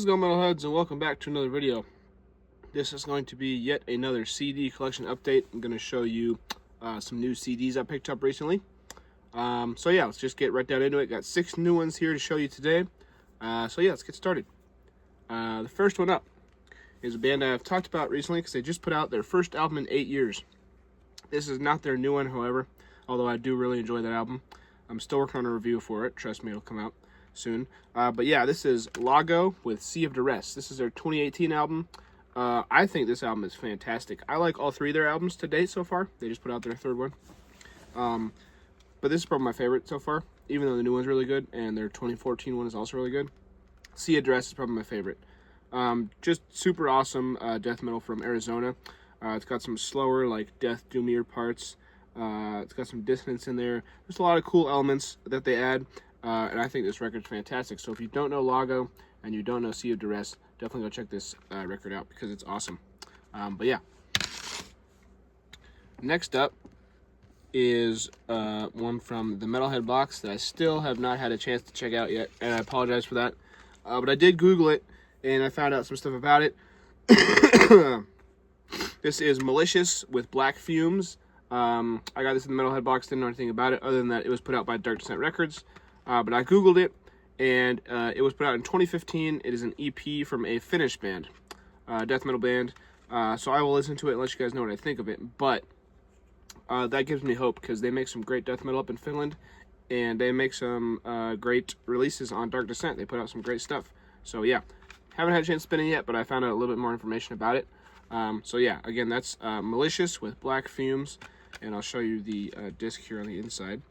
How's it going, Metalheads, and welcome back to another video. This is going to be yet another CD collection update. I'm going to show you some new CDs I picked up recently. So yeah, let's just get right down into it. Got 6 new ones here to show you today. So yeah, let's get started. The first one up is a band I've talked about recently because they just put out their first album in 8 years. This is not their new one, however, although I do really enjoy that album. I'm still working on a review for it. Trust me, it'll come out soon. But yeah, this is Lago with Sea of Duress. This is their 2018 album. I think this album is fantastic. I like all 3 of their albums to date so far. They just put out their 3rd one. But this is probably my favorite so far, even though the new one's really good, and their 2014 one is also really good. Sea of Duress is probably my favorite. Just super awesome death metal from Arizona. It's got some slower, like, death doomier parts. It's got some dissonance in there. There's a lot of cool elements that they add. And I think this record's fantastic. So if you don't know Lago and you don't know Sea of Duress, definitely go check this record out because it's awesome. But yeah. Next up is one from the Metalhead box that I still have not had a chance to check out yet, and I apologize for that. But I did Google it, and I found out some stuff about it. This is Malicious with Black Fumes. I got this in the Metalhead box, didn't know anything about it, other than that it was put out by Dark Descent Records. But I Googled it, and it was put out in 2015. It is an EP from a Finnish band, death metal band. So I will listen to it and let you guys know what I think of it. But that gives me hope, because they make some great death metal up in Finland, and they make some great releases on Dark Descent. They put out some great stuff. So yeah, haven't had a chance to spin it yet, but I found out a little bit more information about it. So yeah, again, that's Malicious with Black Fumes, and I'll show you the disc here on the inside.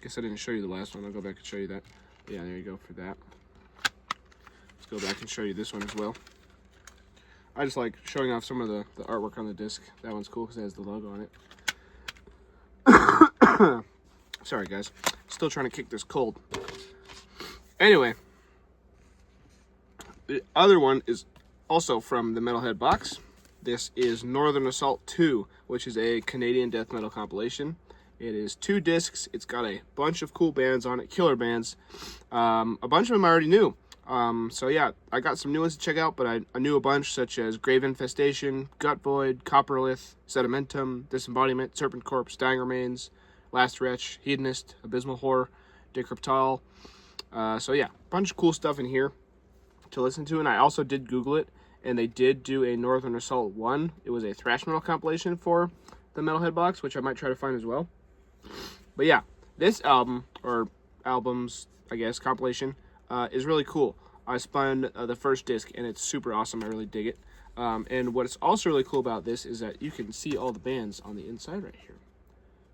Guess I didn't show you the last one. I'll go back and show you that. Yeah, there you go for that. Let's go back and show you this one as well. I just like showing off some of the artwork on the disc. That one's cool because it has the logo on it. Sorry, guys. Still trying to kick this cold. Anyway, the other one is also from the Metalhead box. This is Northern Assault 2, which is a Canadian death metal compilation. It is 2 discs. It's got a bunch of cool bands on it, killer bands. A bunch of them I already knew. So yeah, I got some new ones to check out, but I knew a bunch, such as Grave Infestation, Gut Void, Copperlith, Sedimentum, Disembodiment, Serpent Corpse, Dying Remains, Last Wretch, Hedonist, Abysmal Horror, Decryptol. So yeah, bunch of cool stuff in here to listen to, and I also did Google it, and they did do a Northern Assault 1. It was a thrash metal compilation for the Metalhead box, which I might try to find as well. But yeah, this album, or albums, I guess, compilation, is really cool. I spun the first disc, and it's super awesome. I really dig it. And what's also really cool about this is that you can see all the bands on the inside right here.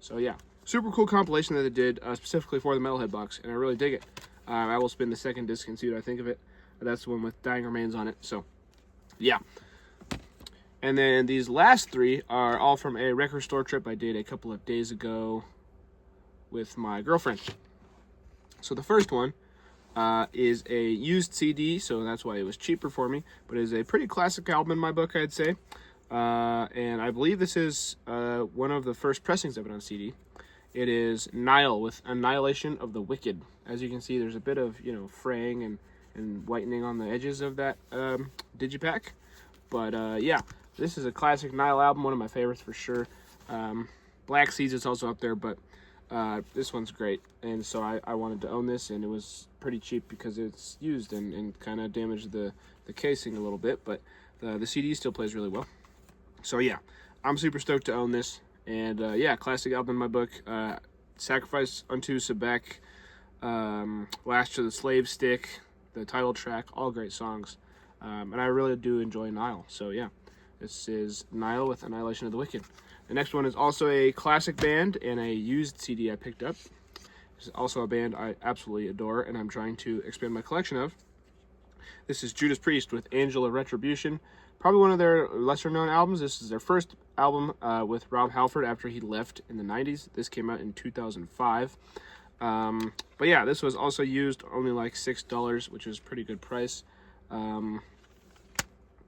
So yeah, super cool compilation that they did specifically for the Metalhead box, and I really dig it. I will spin the second disc and see what I think of it. That's the one with Dying Remains on it. So yeah. And then these last 3 are all from a record store trip I did a couple of days ago with my girlfriend. So the first one is a used CD, so that's why it was cheaper for me, but it is a pretty classic album in my book, I'd say. And I believe this is one of the first pressings of it on CD. It is Nile with Annihilation of the Wicked. As you can see, there's a bit of, fraying and whitening on the edges of that digipack. But yeah, this is a classic Nile album, one of my favorites for sure. Black Seeds is also up there, but this one's great, and so I wanted to own this, and it was pretty cheap because it's used and kind of damaged the casing a little bit, but the CD still plays really well. So yeah, I'm super stoked to own this, and yeah, classic album in my book. Sacrifice Unto Sebek, Last to the Slave Stick, the title track, all great songs, and I really do enjoy Nile. So yeah, this is Nile with Annihilation of the Wicked. The next one is also a classic band and a used CD I picked up. This is also a band I absolutely adore, and I'm trying to expand my collection of. This is Judas Priest with Angel of Retribution. Probably one of their lesser-known albums. This is their first album with Rob Halford after he left in the 90s. This came out in 2005. But yeah, this was also used, only like $6, which is a pretty good price.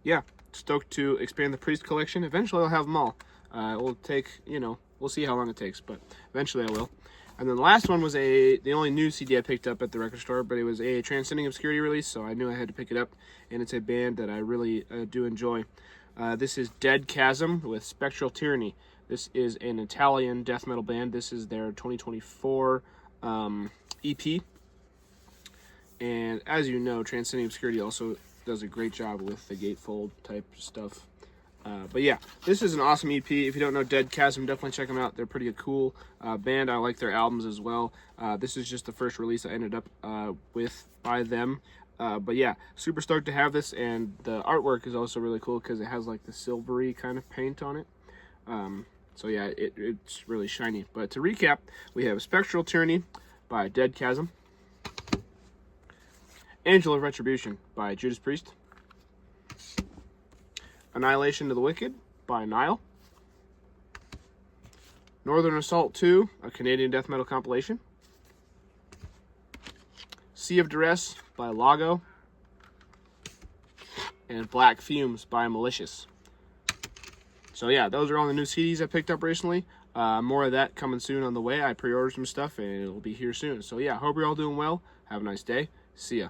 Yeah, stoked to expand the Priest collection. Eventually I'll have them all. It will take, we'll see how long it takes, but eventually I will. And then the last one was the only new CD I picked up at the record store, but it was a Transcending Obscurity release, so I knew I had to pick it up, and it's a band that I really do enjoy. This is Dead Chasm with Spectral Tyranny. This is an Italian death metal band. This is their 2024 EP. And as you know, Transcending Obscurity also does a great job with the gatefold type stuff. But yeah, this is an awesome EP. If you don't know Dead Chasm, definitely check them out. They're pretty cool band. I like their albums as well. This is just the first release I ended up with by them. But yeah, super stoked to have this, and the artwork is also really cool because it has like the silvery kind of paint on it. So yeah, it's really shiny. But to recap, we have Spectral Tyranny by Dead Chasm, Angel of Retribution by Judas Priest, Annihilation to the Wicked by Nile, Northern Assault 2, a Canadian death metal compilation, Sea of Duress by Lago, and Black Fumes by Malicious. So yeah, those are all the new CDs I picked up recently. More of that coming soon on the way. I pre-ordered some stuff and it'll be here soon. So yeah, hope you're all doing well. Have a nice day. See ya.